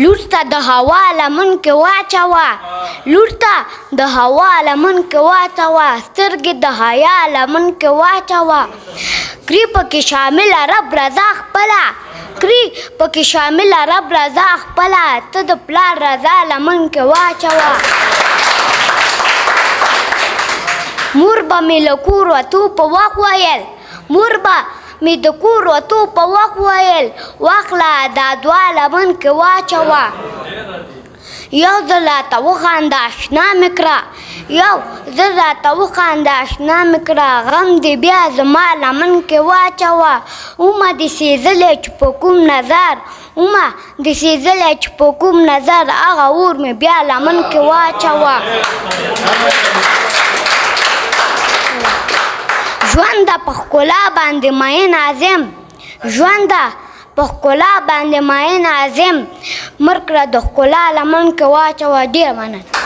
لور ته د هوا لمن کې واچوه، لور ته د هوا لمن کې واچوه، سترګې د حیا لمن کې واچوه. کری پکې شامله رب رضا خپله، کری پکې شامله رب رضا خپله، ته د پلار رضا لمن کې واچوه. مور به مې له کور وتو په وخت ویل، مور به مې د کور وتو په وخت ویل، واخله دا دوه لمن کې واچوه. یو ځل راته وخانده اشنا مې کړه، یو ځل راته وخانده اشنا مې کړه، غم دې بیا زما لمن کې واچوه. اومه دې سېزلی چې په کوم نظر، اومه دې سېزلی چې په کوم نظر، هغه اور مې بیا لمن کې واچوه. ژونده په ښکلا باندې مین عظم، ژونده په ښکلا باندې مین عظم، مړ کړه د ښکلا لمن کې واچوه. ډېره مننه.